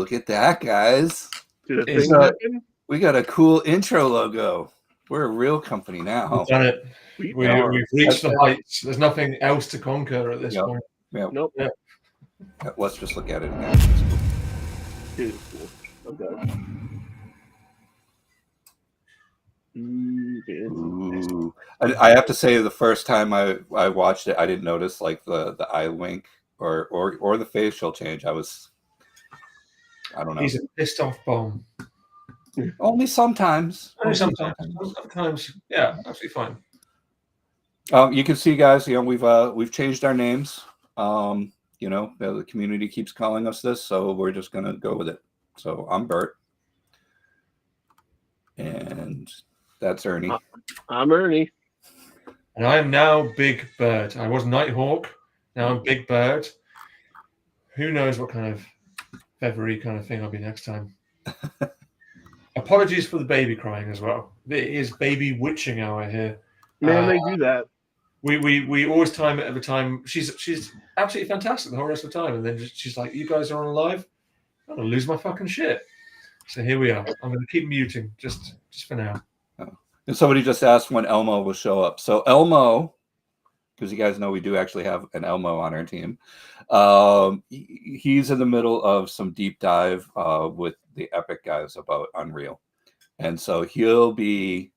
look at that, guys. Did a thing happen? We got a cool intro logo. We're a real company now. We've done it. We've reached the heights. There's nothing else to conquer at this point. Yep. Nope. Yep. Let's just look at it again. It is cool. Okay. Ooh. I have to say, the first time I watched it, I didn't notice like the eye wink or the facial change. I don't know. He's a pissed off bomb. Only sometimes. Sometimes, yeah, absolutely fine. You can see, guys. We've changed our names. The community keeps calling us this, so we're just gonna go with it. So I'm Bert, and that's Ernie. I'm Ernie, and I am now Big Bird. I was Nighthawk. Now I'm Big Bird. Who knows what kind of feathery kind of thing I'll be next time. Apologies for the baby crying as well. It is baby witching hour here. Man, they do that. We always time it at the time. She's absolutely fantastic the whole rest of the time, and then she's like, "You guys are on live. I'm gonna lose my fucking shit." So here we are. I'm gonna keep muting just for now. And somebody just asked when Elmo will show up. So Elmo, because you guys know we do actually have an Elmo on our team. He's in the middle of some deep dive with the Epic guys about Unreal, and so he'll be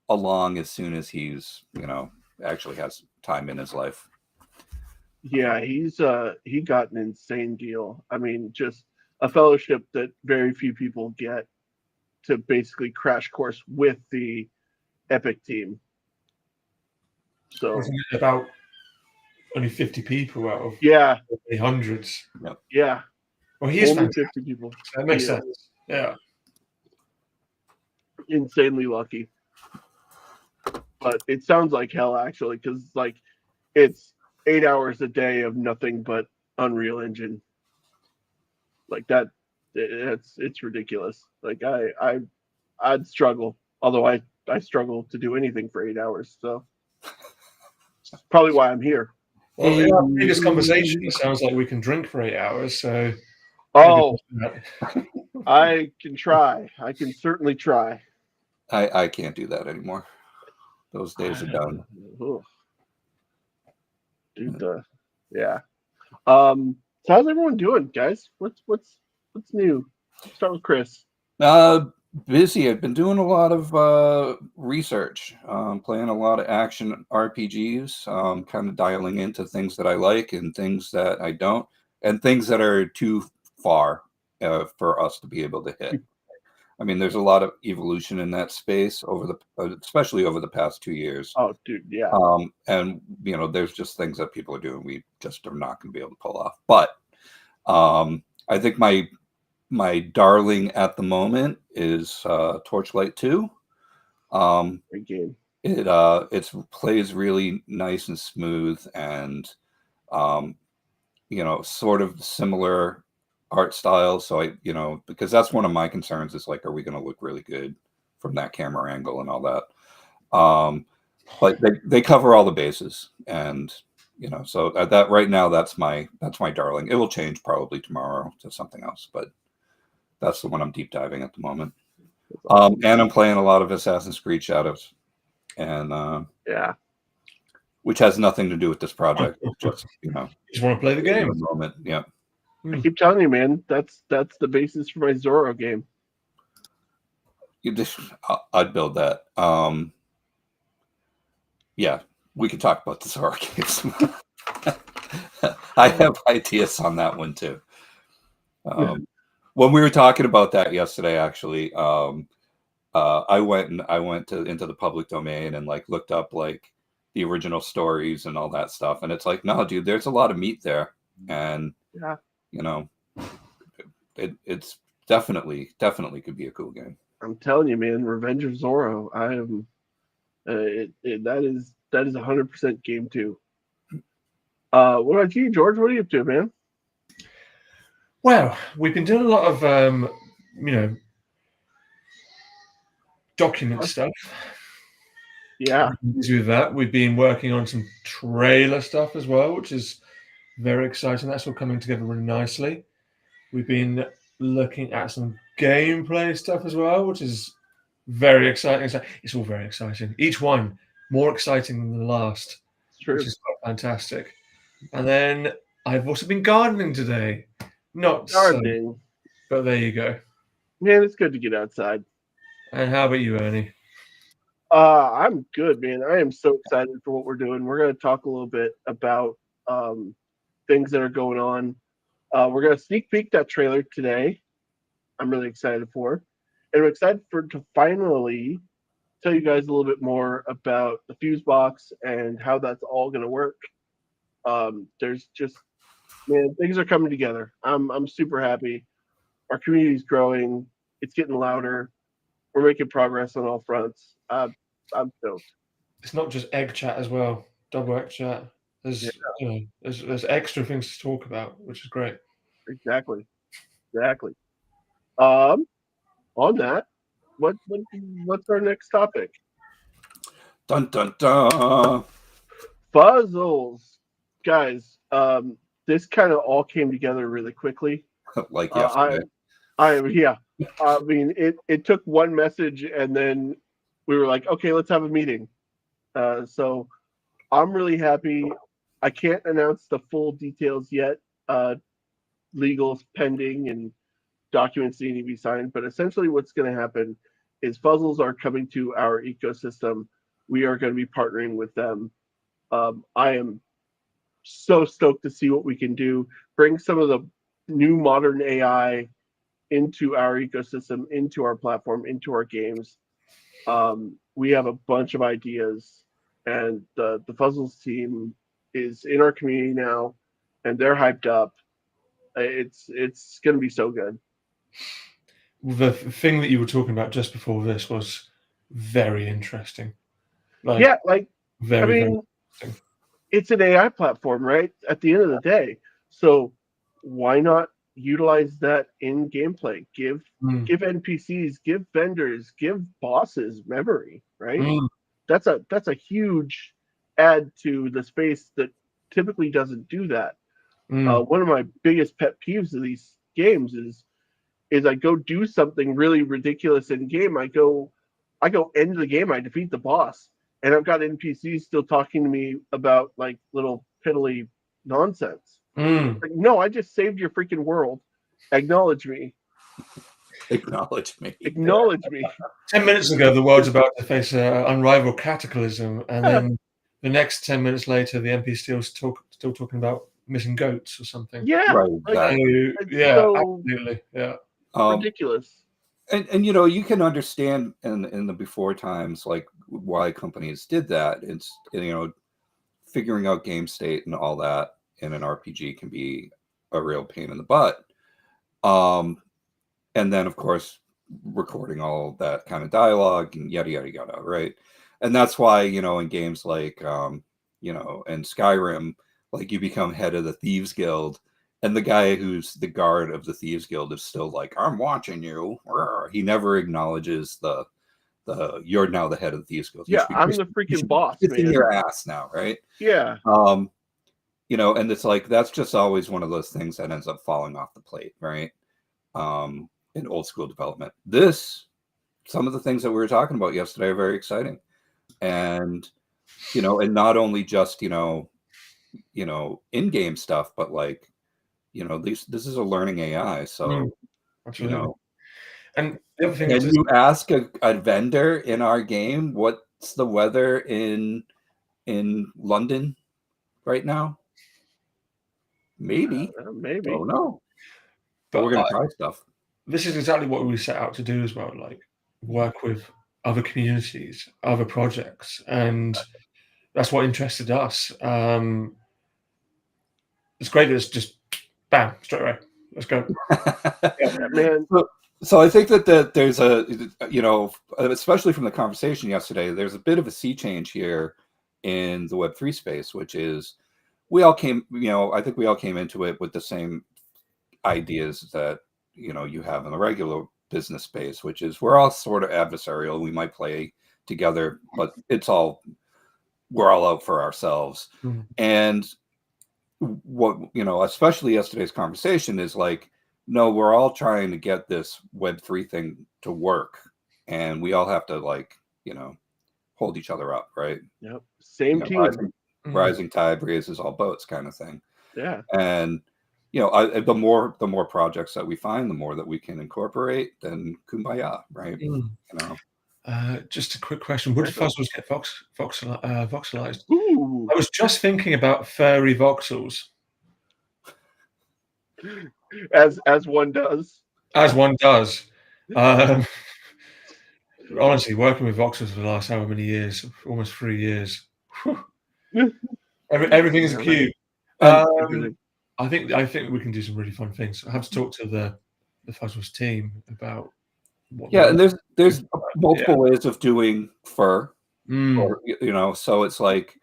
along as soon as he's actually has time in his life. Yeah, he got an insane deal. I mean, just a fellowship that very few people get to basically crash course with the Epic team. So about only 50 people out of hundreds. Yeah. Well, he is only fantastic. 50 people. That makes sense. Yeah. Insanely lucky. But it sounds like hell, actually, because it's 8 hours a day of nothing but Unreal Engine. Like that, it's ridiculous. Like I'd struggle, although I struggle to do anything for 8 hours. So that's probably why I'm here. Well, in our previous conversation, it sounds like we can drink for 8 hours. So, I can try. I can certainly try. I can't do that anymore. Those days are done. Dude, yeah. So how's everyone doing, guys? What's new? Let's start with Chris. Busy. I've been doing a lot of research, playing a lot of action RPGs, kind of dialing into things that I like and things that I don't, and things that are too far for us to be able to hit. I mean, there's a lot of evolution in that space especially over the past 2 years. Oh, dude, yeah. And there's just things that people are doing we just are not going to be able to pull off. But I think my darling at the moment is Torchlight 2. Great game. It plays really nice and smooth, and sort of similar art style. So because that's one of my concerns is like, are we going to look really good from that camera angle and all that? But they cover all the bases, and so that right now that's my darling. It will change probably tomorrow to something else, but that's the one I'm deep diving at the moment. And I'm playing a lot of Assassin's Creed Shadows, and which has nothing to do with this project. Just just want to play the game. The moment, yeah. I keep telling you, man. That's the basis for my Zorro game. I'd build that. Yeah, we could talk about the Zorro games. I have ideas on that one too. When we were talking about that yesterday, actually, I went into the public domain and looked up the original stories and all that stuff, and it's like, no, dude, there's a lot of meat there, and it's definitely could be a cool game. I'm telling you, man, Revenge of Zorro. I am. That is 100% game 2. What about you, George? What are you up to, man? Well, we've been doing a lot of document stuff. Yeah. Busy with that. We've been working on some trailer stuff as well, which is very exciting. That's all coming together really nicely. We've been looking at some gameplay stuff as well, which is very exciting. It's all very exciting. Each one more exciting than the last, It's true. which is quite fantastic. And then I've also been gardening today. Not so, Gardening. but there you go. Man, it's good to get outside. And how about you, Ernie? I'm good, man. I am so excited for what we're doing. We're going to talk a little bit about things that are going on. We're going to sneak peek that trailer today. I'm really excited for, and I'm excited to finally tell you guys a little bit more about the fuse box and how that's all going to work. There's just, man, things are coming together. I'm super happy. Our community's growing. It's getting louder. We're making progress on all fronts. I'm stoked. It's not just egg chat as well, double egg chat. There's there's extra things to talk about, which is great. Exactly. On that, what's our next topic? Dun dun dun. Puzzles, guys. This kind of all came together really quickly. Like yesterday. I mean, it took one message, and then we were like, okay, let's have a meeting. So I'm really happy. I can't announce the full details yet. Legal's pending and documents need to be signed. But essentially, what's going to happen is puzzles are coming to our ecosystem. We are going to be partnering with them. I am so stoked to see what we can do. Bring some of the new modern AI into our ecosystem, into our platform, into our games. We have a bunch of ideas, and the puzzles team is in our community now, and they're hyped up. It's going to be so good. The thing that you were talking about just before this was very interesting. Very, it's an AI platform, right? At the end of the day, so why not utilize that in gameplay? Give NPCs, give vendors, give bosses memory, right? That's a huge add to the space that typically doesn't do that. One of my biggest pet peeves of these games is I go do something really ridiculous in game. I go end the game. I defeat the boss, and I've got NPCs still talking to me about like little piddly nonsense. Like, no, I just saved your freaking world. Acknowledge me. Acknowledge me. 10 minutes ago, the world's about to face an unrivaled cataclysm, and then the next 10 minutes later, the MP still talking about missing goats or something. Yeah, right. Exactly. Absolutely. Yeah. Ridiculous. And you can understand in the before times like why companies did that. It's figuring out game state and all that in an RPG can be a real pain in the butt. And then of course recording all that kind of dialogue and yada yada yada, right? And that's why in games like and Skyrim, like you become head of the Thieves Guild, and the guy who's the guard of the Thieves Guild is still like, I'm watching you. He never acknowledges the you're now the head of the Thieves Guild. Yeah, I'm the freaking boss, man. In your ass now, right? Yeah. And it's like that's just always one of those things that ends up falling off the plate, right? In old school development. Some of the things that we were talking about yesterday are very exciting. And and not only just in-game stuff, but like this is a learning AI, so absolutely. And the other thing can you ask a vendor in our game what's the weather in London right now? Maybe. Maybe. Oh no. But we're gonna try stuff. This is exactly what we set out to do as well, like work with other communities, other projects, and that's what interested us. It's great that it's just bam, straight away. Let's go. Yeah, man. So I think that there's especially from the conversation yesterday, there's a bit of a sea change here in the Web3 space, which is I think we all came into it with the same ideas that you have in the regular business space, which is we're all sort of adversarial. We might play together, but we're all out for ourselves. And what especially yesterday's conversation is like no, we're all trying to get this Web3 thing to work, and we all have to hold each other up, right? Yep. Same team. Rising tide raises all boats, kind of thing. Yeah. And the more projects that we find, the more that we can incorporate, then kumbaya, right? Just a quick question: would fuzzles get voxelized? Ooh. I was just thinking about furry voxels. As one does. As one does. Honestly, working with voxels for the last however many years, almost 3 years. Everything is a cube. I think we can do some really fun things. I have to talk to the Fuzzles team about what. Yeah, and there's multiple ways of doing fur, or, so it's like,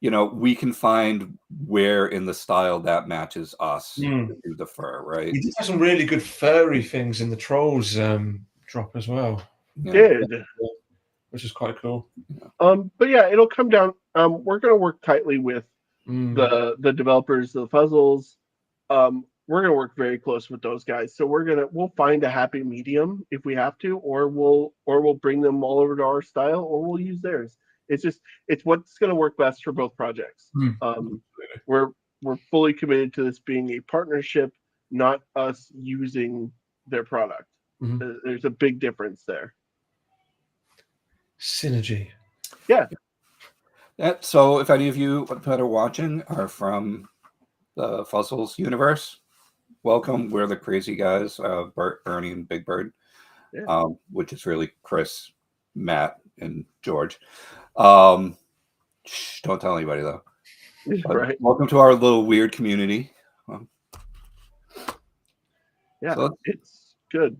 we can find where in the style that matches us to do the fur, right? We did have some really good furry things in the Trolls drop as well. Did. Which is quite cool. But yeah, it'll come down. We're going to work tightly with the developers of the Fuzzles. We're going to work very close with those guys. So we'll find a happy medium if we have to, or we'll bring them all over to our style, or we'll use theirs. It's what's going to work best for both projects. We're fully committed to this being a partnership, not us using their product. There's a big difference there. Synergy. Yeah. So if any of you that are watching are from the Fuzzles universe, welcome. We're the crazy guys, Bert, Bernie, and Big Bird, which is really Chris, Matt, and George. Don't tell anybody though. Right. Welcome to our little weird community. Yeah, so it's good.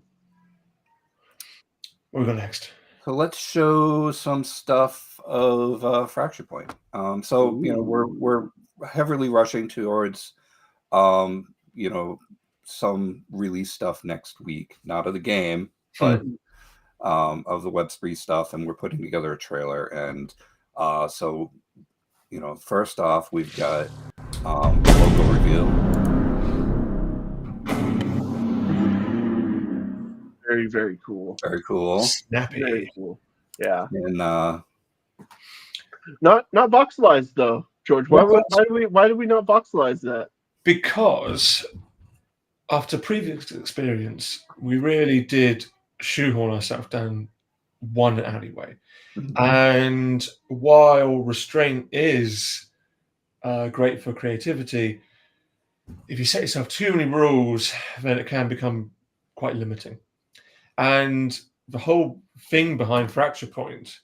What we got next? So let's show some stuff of Fracture Point. We're heavily rushing towards some release stuff next week, not of the game, but of the Web3 stuff, and we're putting together a trailer. And first off, we've got logo reveal. Very, very cool. Very cool. Snappy. Very cool. Yeah. And not voxelized though, George. Why do we not voxelize that? Because after previous experience, we really did shoehorn ourselves down one alleyway. And while restraint is great for creativity, if you set yourself too many rules, then it can become quite limiting. And the whole thing behind Fracture Point,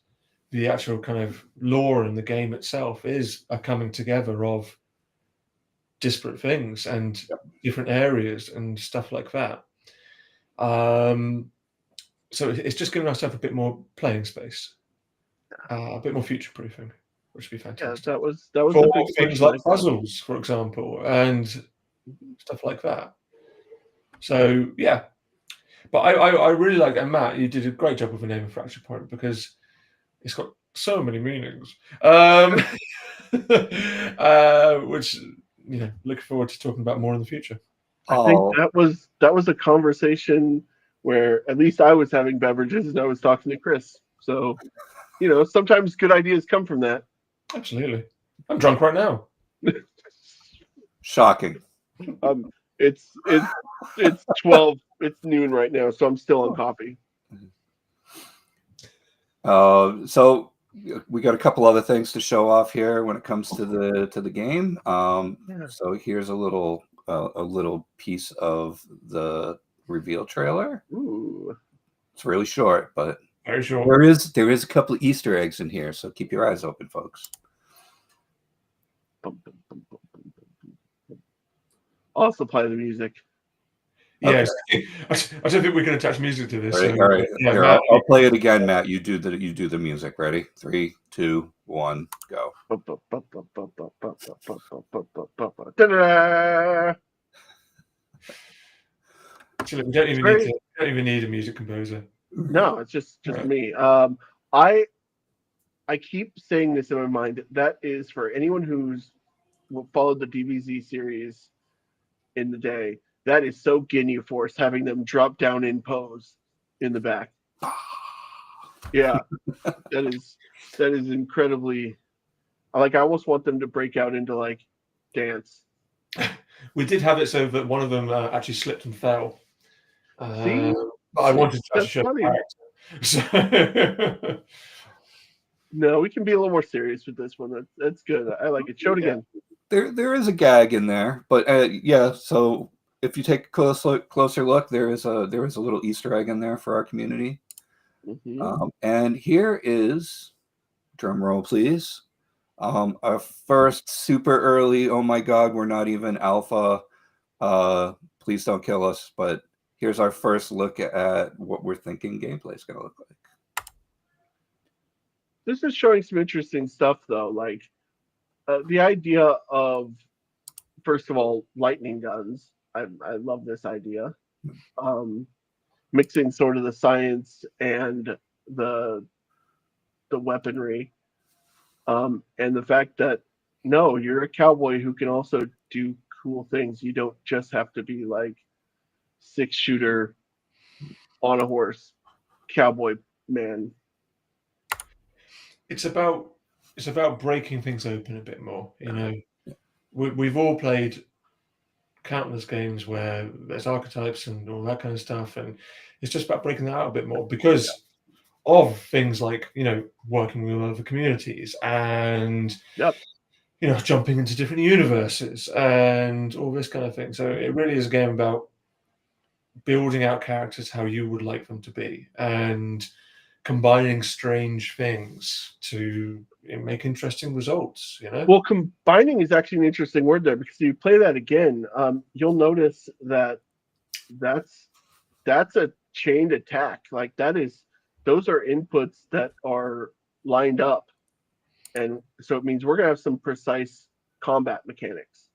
the actual kind of lore in the game itself, is a coming together of disparate things and different areas and stuff like that. So it's just giving ourselves a bit more playing space, a bit more future proofing, which would be fantastic. Yeah, that was for a big things like puzzles, for example, and stuff like that. So yeah. But I really like, and Matt, you did a great job with the name of Fracture Point because it's got so many meanings. Which looking forward to talking about more in the future. I think that was a conversation where at least I was having beverages and I was talking to Chris. So, sometimes good ideas come from that. Absolutely. I'm drunk right now. Shocking. It's 12. It's noon right now, so I'm still on coffee. So we got a couple other things to show off here when it comes to the game. So here's a little piece of the reveal trailer. Ooh. It's really short, but very short. There is a couple of Easter eggs in here, so keep your eyes open, folks. I'll supply the music. Yes, okay. I don't think we can attach music to this. All right. Yeah, Here, I'll play it again, Matt. You do the music. Ready? 3, 2, 1, go. We don't even need a music composer. No, it's just me. I keep saying this in my mind. That is for anyone who's followed the DBZ series in the day. that is so Ginyu Force having them drop down in pose in the back. Yeah, that is incredibly. Like, I almost want them to break out into like dance. We did have it so that one of them actually slipped and fell. See? But I wanted to That's actually show funny. the character. So No, we can be a little more serious with this one. That's good. I like it. Show it again. There is a gag in there, but yeah. So if you take a closer look, there is a little Easter egg in there for our community. Mhm. And here is, drum roll please, our first super early. Oh my God, we're not even alpha. Please don't kill us. But here's our first look at what we're thinking gameplay is going to look like. This is showing some interesting stuff, though. Like the idea of, first of all, lightning guns. I love this idea. Mixing sort of the science and the weaponry, and the fact that no, you're a cowboy who can also do cool things. You don't just have to be like 6-shooter on a horse cowboy man. it's about breaking things open a bit more. You know, we've all played countless games where there's archetypes and all that kind of stuff, and it's just about breaking that out a bit more because of things like, you know, working with other communities and Yep. you know, jumping into different universes and all this kind of thing. So it really is a game about building out characters how you would like them to be and combining strange things to make interesting results, you know? Well, combining is actually an interesting word there, because if you play that again, you'll notice that that's a chained attack. Like, those are inputs that are lined up, and so it means we're gonna have some precise combat mechanics.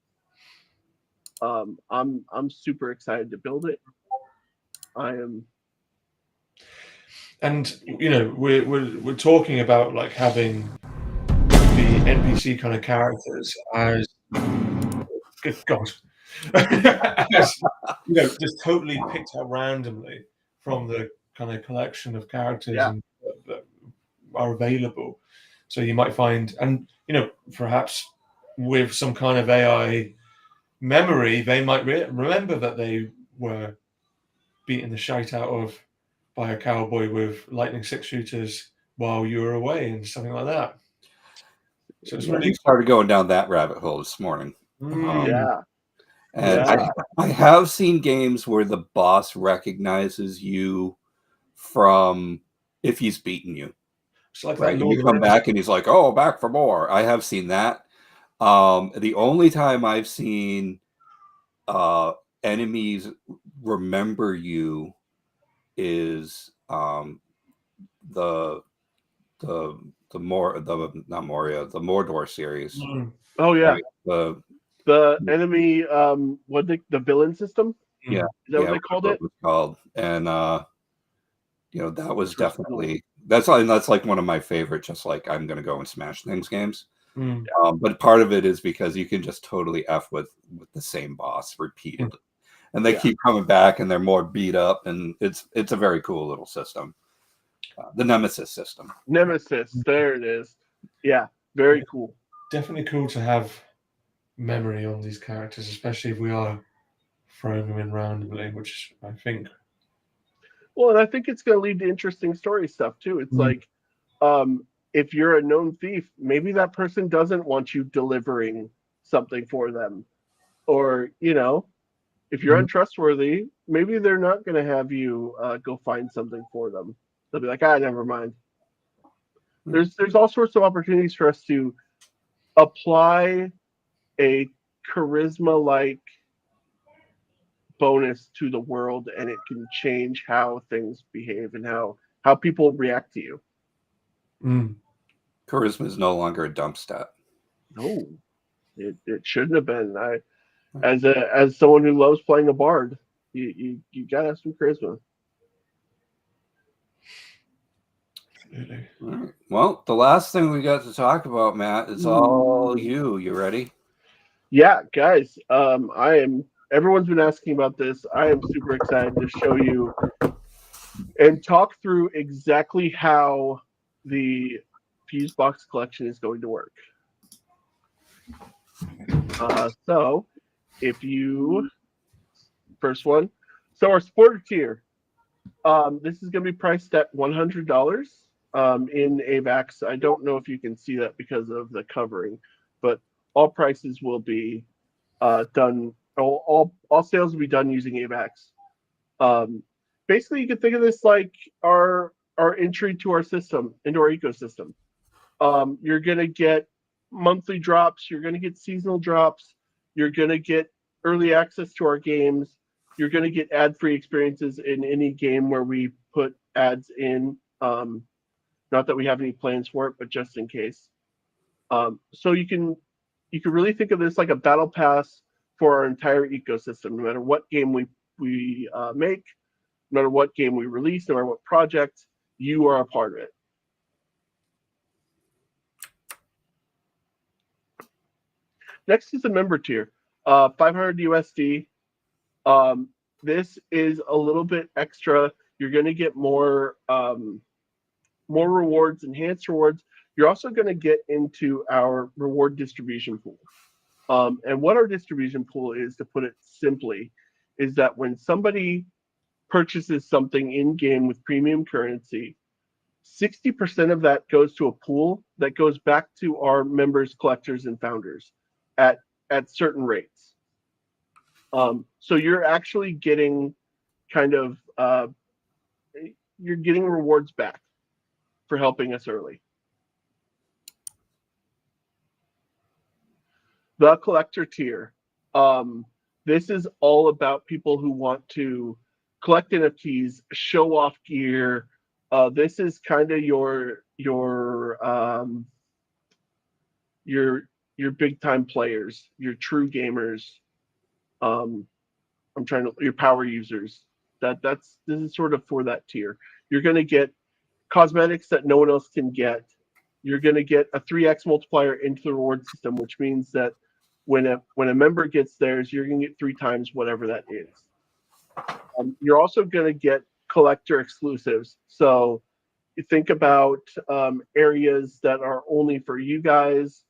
I'm super excited to build it. I am. And you know, we're talking about like having the NPC kind of characters as, good God, as, you know, just totally picked out randomly from the kind of collection of characters Yeah. and, that are available. So you might find, and you know, perhaps with some kind of AI memory, they might remember that they were beating the shite out of by a cowboy with lightning 6-shooters while you were away and something like that. So it's We really started going down that rabbit hole this morning. Yeah. And Yeah. I have seen games where the boss recognizes you from if he's beaten you. It's like Right. that And Lord you of come the back and he's like, oh, back for more. I have seen that. The only time I've seen enemies remember you is the Mordor series. Mm. Oh yeah. Right? The enemy, the villain system? Yeah. Is that what they called it? Was called. And you know, that was Which was definitely that's like one of my favorite, just like I'm gonna go and smash things games. Mm. But part of it is because you can just totally F with the same boss repeatedly. And they keep coming back and they're more beat up, and it's a very cool little system. The Nemesis system. Nemesis, there it is. Yeah, very cool. Definitely cool to have memory on these characters, especially if we are throwing them in randomly, which I think. Well, and I think it's going to lead to interesting story stuff too. It's like, if you're a known thief, maybe that person doesn't want you delivering something for them, or you know, if you're untrustworthy, maybe they're not going to have you go find something for them. They'll be like, never mind. There's all sorts of opportunities for us to apply a charisma-like bonus to the world, and it can change how things behave and how people react to you. Charisma is no longer a dump stat. No, it shouldn't have been. As someone who loves playing a bard, you gotta have some charisma. Absolutely. All right. Well, the last thing we got to talk about, Matt, is all you. You ready? Yeah, guys, I am everyone's been asking about this. I am super excited to show you and talk through exactly how the Fuse Box collection is going to work. So if you, first one, so our supporter tier, this is going to be priced at $100 in AVAX. I don't know if you can see that because of the covering, but all prices will be done. All sales will be done using AVAX. Basically, you can think of this like our entry to our system, into our ecosystem. You're going to get monthly drops. You're going to get seasonal drops. You're going to get early access to our games. You're going to get ad-free experiences in any game where we put ads in. Not that we have any plans for it, but just in case. So you can really think of this like a battle pass for our entire ecosystem. No matter what game we make, no matter what game we release, no matter what project, you are a part of it. Next is the member tier, 500 USD. This is a little bit extra. You're going to get more rewards, enhanced rewards. You're also going to get into our reward distribution pool. And what our distribution pool is, to put it simply, is that when somebody purchases something in game with premium currency, 60% of that goes to a pool that goes back to our members, collectors, and founders at certain rates. So you're actually getting you're getting rewards back for helping us early. The collector tier. This is all about people who want to collect NFTs, show off gear. This is kind of your big time players, your true gamers. Your power users. This is sort of for that tier. You're going to get cosmetics that no one else can get. You're going to get a 3x multiplier into the reward system, which means that when a member gets theirs, you're going to get 3 times whatever that is. You're also going to get collector exclusives. So you think about areas that are only for you guys.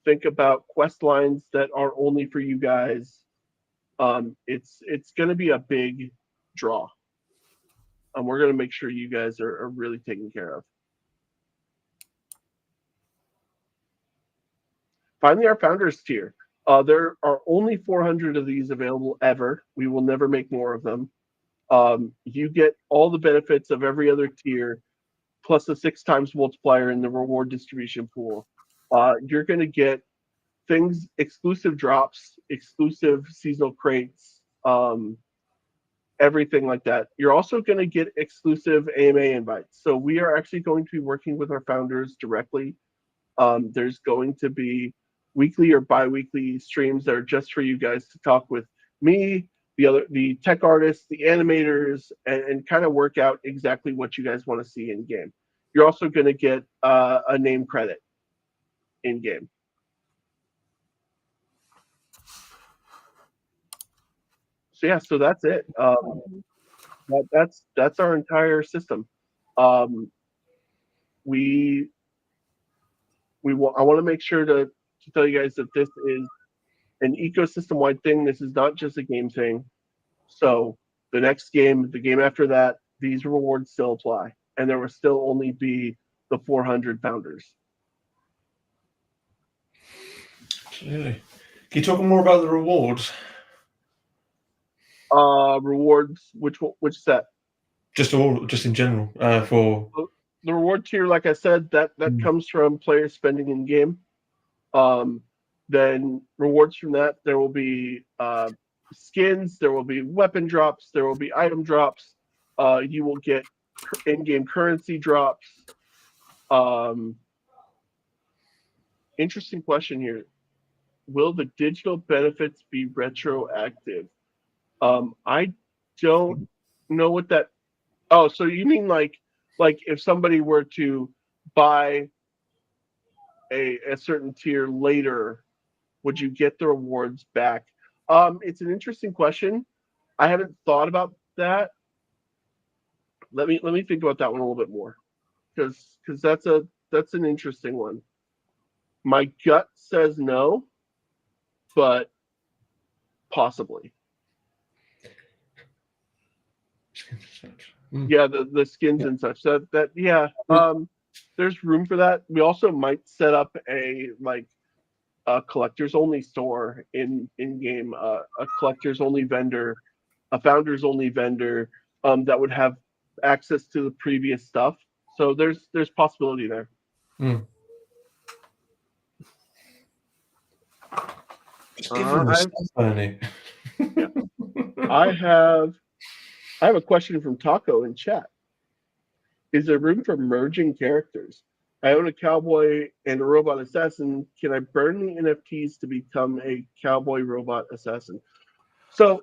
Think about quest lines that are only for you guys. It's going to be a big draw. We're going to make sure you guys are really taken care of. Finally, our founders tier. There are only 400 of these available ever. We will never make more of them. You get all the benefits of every other tier, plus a 6 times multiplier in the reward distribution pool. You're going to get things, exclusive drops, exclusive seasonal crates, everything like that. You're also going to get exclusive AMA invites. So we are actually going to be working with our founders directly. There's going to be weekly or bi-weekly streams that are just for you guys to talk with me, the tech artists, the animators, and kind of work out exactly what you guys want to see in game. You're also going to get a name credit in game. So yeah, so that's it. That's our entire system. I want to make sure to tell you guys that this is an ecosystem-wide thing. This is not just a game thing. So the next game, the game after that, these rewards still apply, and there will still only be the 400 founders. Absolutely. Can you talk more about the rewards? Rewards, which set? Just in general, for the reward tier. Like I said, that comes from players spending in game. Then rewards from that, there will be skins, there will be weapon drops, there will be item drops. You will get in-game currency drops. Interesting question here. Will the digital benefits be retroactive? I don't know what that. Oh, so you mean like if somebody were to buy a certain tier later, would you get the rewards back? It's an interesting question. I haven't thought about that. Let me think about that one a little bit more, because that's an interesting one. My gut says no, but possibly. Yeah, the skins Yeah. and such. That yeah. There's room for that. We also might set up a collectors only store in game, a collectors only vendor, a founders only vendor, that would have access to the previous stuff. So there's possibility there. Just give them the stuff, Bernie. Yeah. I have a question from Taco in chat. Is there room for merging characters? I own a cowboy and a robot assassin. Can I burn the NFTs to become a cowboy robot assassin? So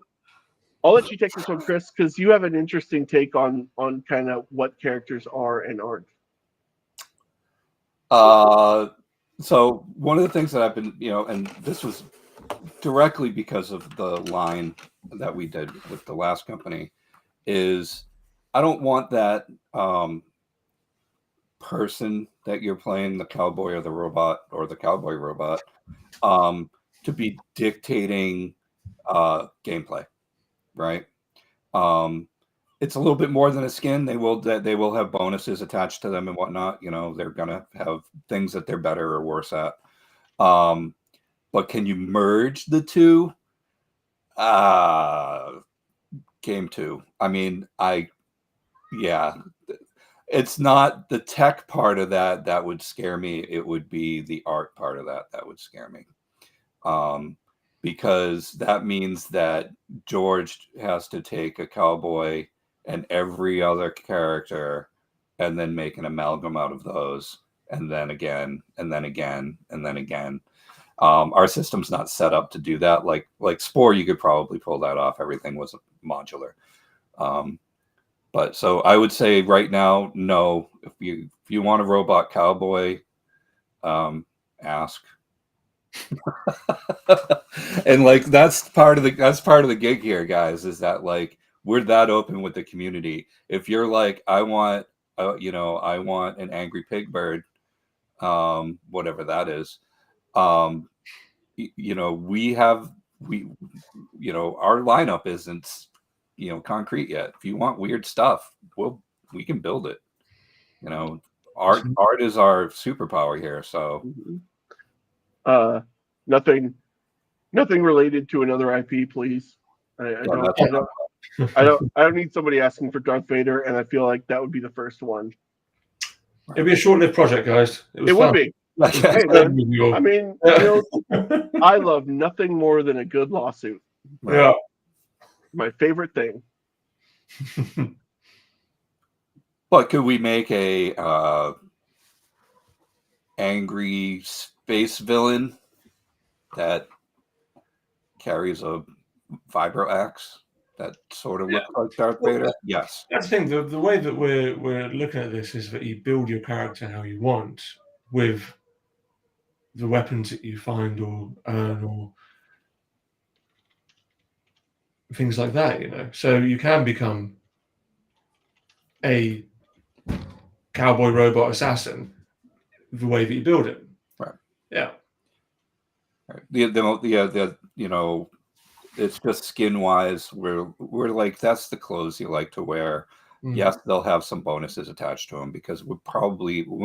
I'll let you take this one, Chris, because you have an interesting take on kind of what characters are and aren't. So one of the things that I've been, and this was directly because of the line that we did with the last company, is I don't want that person that you're playing, the cowboy or the robot or the cowboy robot, to be dictating gameplay, right? It's a little bit more than a skin. They will have bonuses attached to them and whatnot. They're gonna have things that they're better or worse at. But can you merge the two? Game 2. I mean, it's not the tech part of that would scare me. It would be the art part of that would scare me. Because that means that George has to take a cowboy and every other character and then make an amalgam out of those, and then again, and then again, and then again. Our system's not set up to do that. Like Spore, you could probably pull that off. Everything was modular. But so I would say right now, no. If you want a robot cowboy, ask. And that's part of the gig here, guys, is that we're that open with the community. If you're like, I want an angry pig bird, whatever that is, our lineup isn't concrete yet. If you want weird stuff, we can build it. Art is our superpower here. So nothing related to another IP, please. I don't need somebody asking for Darth Vader, and I feel like that would be the first one. It'd be a short-lived project, guys. It would be. Hey, man, I mean, I love nothing more than a good lawsuit. Yeah. My favorite thing. But could we make a angry space villain that carries a vibro axe that sort of looks like Darth Vader? Yes. That's the thing. The way that we're looking at this is that you build your character how you want with the weapons that you find or earn or things like that, So you can become a cowboy robot assassin the way that you build it. Right. Yeah. The it's just skin wise. We're like, that's the clothes you like to wear. Mm-hmm. Yes, they'll have some bonuses attached to them because we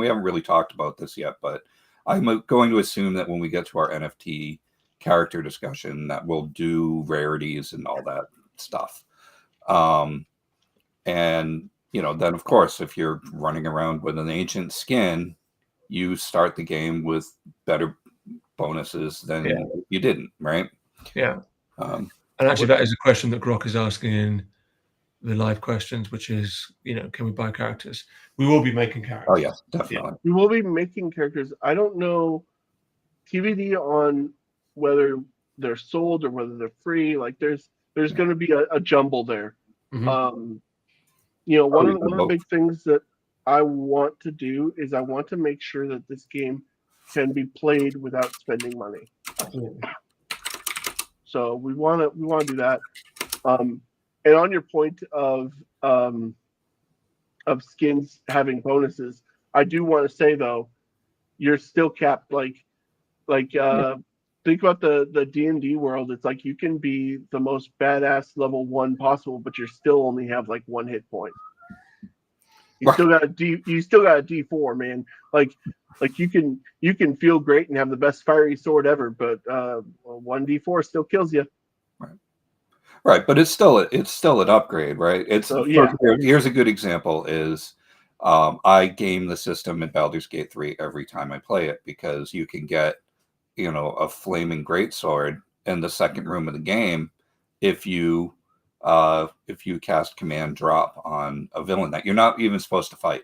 haven't really talked about this yet, but I'm going to assume that when we get to our NFT character discussion, that we'll do rarities and all that stuff. And then of course, if you're running around with an ancient skin, you start the game with better bonuses than you didn't, right? Yeah. And actually, that is a question that Grok is asking in the live questions, which is, can we buy characters? We will be making characters. Oh yeah, definitely. Yeah. We will be making characters. I don't know TBD on whether they're sold or whether they're free. There's going to be a jumble there. Mm-hmm. One of the big things that I want to do is I want to make sure that this game can be played without spending money. Absolutely. So we want to do that. And on your point of skins having bonuses, I do want to say though, you're still capped. Like think about the D&D world. It's like you can be the most badass level 1 possible, but you still only have like 1 hit point. You still got a D4, man. Like you can feel great and have the best fiery sword ever, but 1 D4 still kills you. Right, but it's still an upgrade, right? It's So, yeah. Here's a good example: is I game the system in Baldur's Gate 3 every time I play it because you can get, a flaming greatsword in the second room of the game if you cast command drop on a villain that you're not even supposed to fight,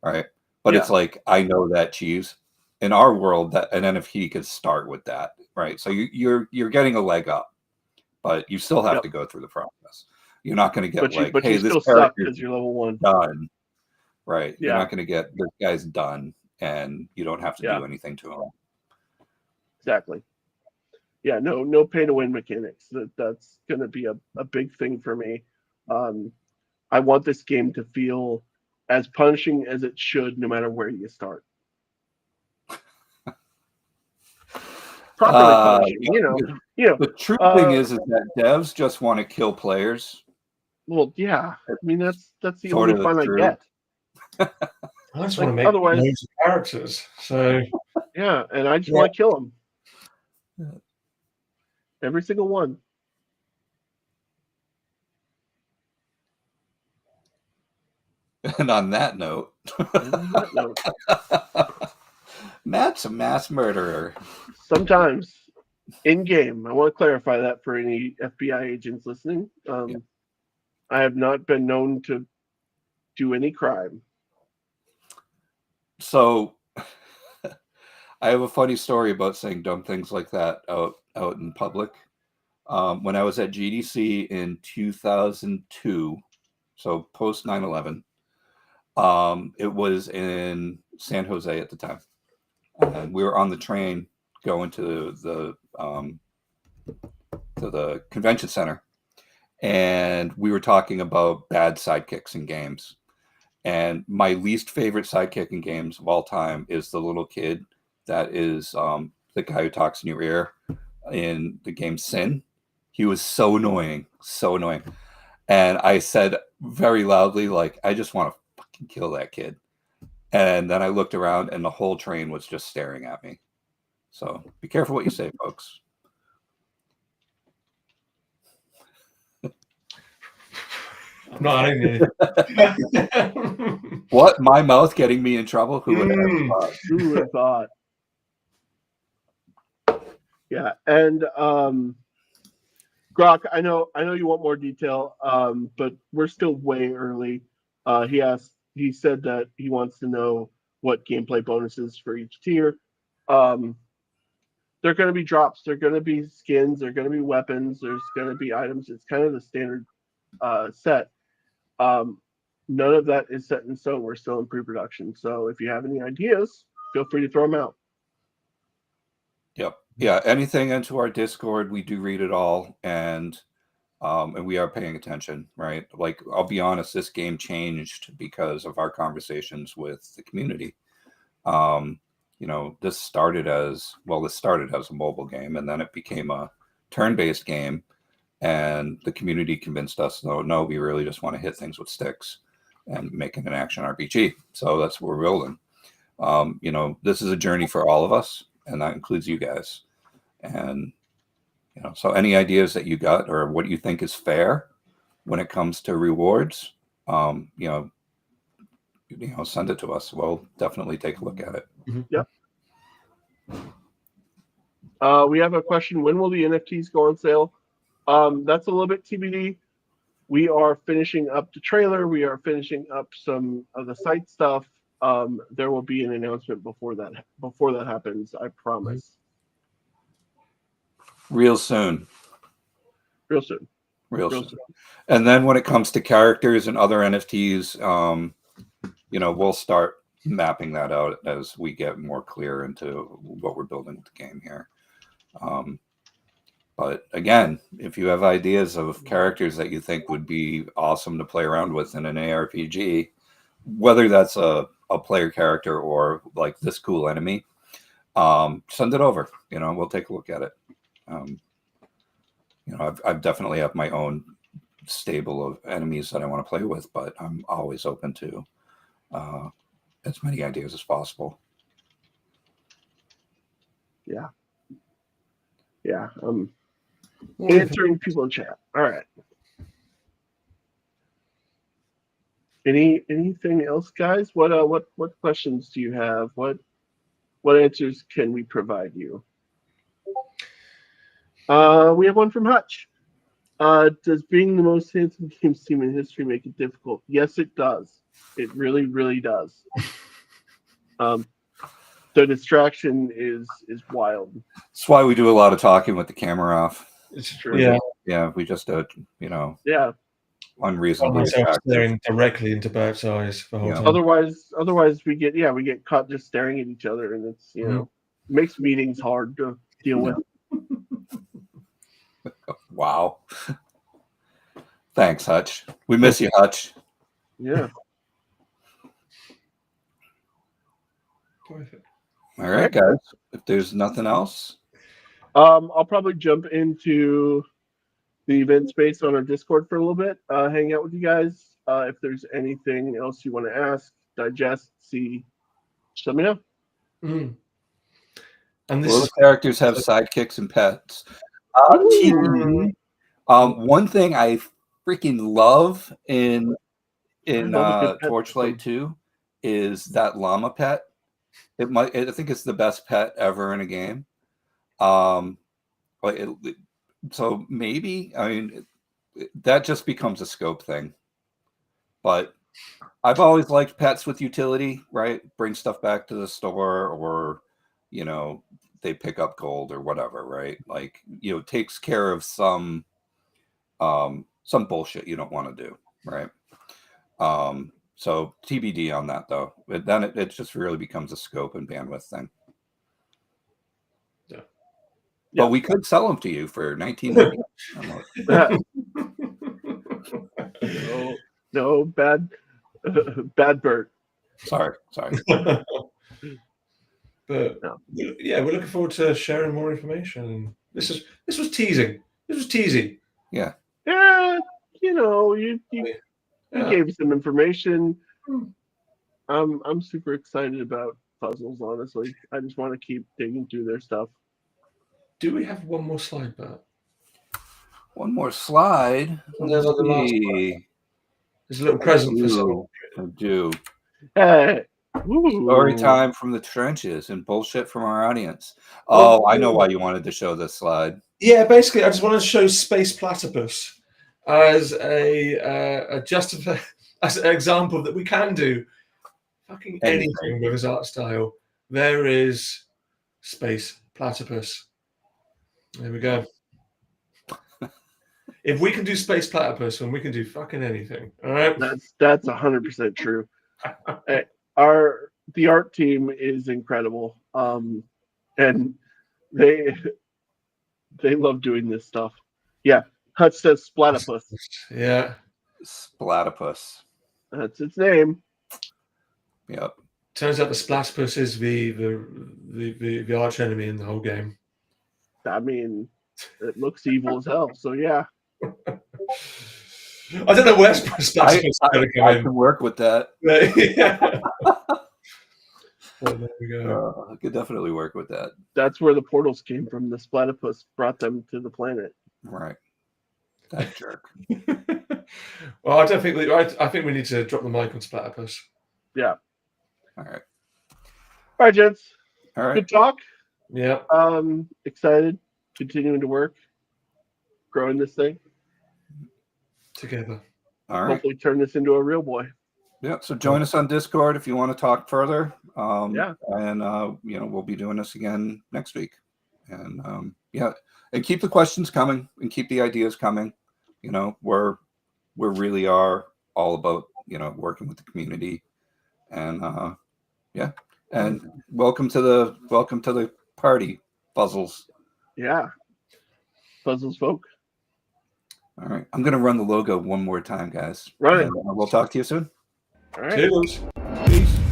right? But Yeah. it's like, I know that cheese in our world, that an NFT could start with that, right? So you're getting a leg up. But you still have to go through the process. You're not going to get but hey, you this still suck character's because you're level 1. done, right? Yeah. You're not going to get this guy's done, and you don't have to do anything to him. Exactly. Yeah, no pay to win mechanics. That's going to be a big thing for me. I want this game to feel as punishing as it should, no matter where you start. Properly punishing, The true thing is that devs just want to kill players. Well, yeah. I mean, that's the Sort only of fun I true. get. I just want to make otherwise- loads of characters. So Yeah, and I just want to kill them. Every single one. And on that note, Matt's a mass murderer. Sometimes in game. I want to clarify that for any FBI agents listening. I have not been known to do any crime. So I have a funny story about saying dumb things like that out in public. When I was at GDC in 2002, so post 9/11, it was in San Jose at the time. And we were on the train going to the convention center, and we were talking about bad sidekicks in games. And my least favorite sidekick in games of all time is the little kid that is the guy who talks in your ear in the game Sin. He was so annoying. And I said very loudly, like, I just want to fucking kill that kid. And then I looked around and the whole train was just staring at me. So be careful what you say, folks. I'm not adding anything. What? My mouth getting me in trouble? Who would have thought? Who would have thought? Yeah, and Grok, I know you want more detail, but we're still way early. He said that he wants to know what gameplay bonuses for each tier. They're going to be drops. They're going to be skins. They're going to be weapons. There's going to be items. It's kind of the standard set. None of that is set in stone. We're still in pre-production. So if you have any ideas, feel free to throw them out. Yep. Yeah. Anything into our Discord, we do read it all, and we are paying attention, right? Like, I'll be honest, this game changed because of our conversations with the community. This started as a mobile game, and then it became a turn-based game, and the community convinced us, no, we really just want to hit things with sticks and make it an action RPG. So that's what we're building. This is a journey for all of us, and that includes you guys. And so any ideas that you got or what you think is fair when it comes to rewards, send it to us. We'll definitely take a look at it. Yep. We have a question. When will the NFTs go on sale? That's a little bit TBD. We are finishing up the trailer. We are finishing up some of the site stuff. There will be an announcement before that happens. I promise. Real soon. Real soon. And then when it comes to characters and other NFTs, we'll start mapping that out as we get more clear into what we're building with the game here. But again, if you have ideas of characters that you think would be awesome to play around with in an ARPG, whether that's a player character or like this cool enemy, send it over. We'll take a look at it. I've definitely have my own stable of enemies that I want to play with, but I'm always open to as many ideas as possible. Yeah. Answering people in chat. All right. Anything else, guys? What questions do you have? What answers can we provide you? We have one from Hutch. Does being the most handsome games team in history make it difficult? Yes, it does. It really, really does. The distraction is wild. That's why we do a lot of talking with the camera off. It's true. Yeah, we just Yeah. unreasonably myself staring directly into Bert's eyes the whole time. Otherwise we get caught just staring at each other, and it's makes meetings hard to deal with. Wow. Thanks, Hutch. We miss you, Hutch. Yeah. Perfect. All right, guys. If there's nothing else, I'll probably jump into the event space on our Discord for a little bit, hang out with you guys. If there's anything else you want to ask, digest, see, just let me know. Mm. And this the characters have sidekicks and pets. One thing I freaking love in Torchlight 2 is that llama pet. I think it's the best pet ever in a game. So maybe, that just becomes a scope thing. But I've always liked pets with utility, right? Bring stuff back to the store, or they pick up gold or whatever, right? Like, takes care of some bullshit you don't want to do, right? So TBD on that, though. But then it just really becomes a scope and bandwidth thing. Yeah. But we could sell them to you for $19.99. No, bad Bert. Sorry. But yeah, we're looking forward to sharing more information. This was teasing. This was teasy. Yeah. Yeah, you gave some information. I'm super excited about puzzles, honestly. I just want to keep digging through their stuff. Do we have one more slide, Bert? One more slide. There's a little present for someone. I do. Hey. Story time from the trenches and bullshit from our audience. Oh, I know why you wanted to show this slide. Yeah, basically, I just wanted to show Space Platypus as as an example that we can do fucking anything with his art style. There is Space Platypus. There we go. If we can do Space Platypus, then we can do fucking anything. All right. That's 100% true. The art team is incredible, and they love doing this stuff. Yeah, Hutch says Splatipus. Yeah, Splatipus. That's its name. Yep. Turns out the Splatipus is the arch enemy in the whole game. I mean, it looks evil as hell. So yeah. I don't know where Splatipus is going to come in. I can work with that. Yeah. Well, there we go. I could definitely work with that. That's where the portals came from. The Splatipus brought them to the planet. Right. That jerk. Well, I think we need to drop the mic on Splatipus. Yeah. All right. All right, gents. All right. Good talk. Yeah. Excited. Continuing to work. Growing this thing. Together. All right. Hopefully turn this into a real boy. Yeah, so join us on Discord if you want to talk further. Yeah. And we'll be doing this again next week. And and keep the questions coming and keep the ideas coming. We really are all about working with the community. And and welcome to the party, Puzzles. Yeah. Puzzles folk. All right. I'm gonna run the logo one more time, guys. Run it. And we'll talk to you soon. All right. Toodles. Peace.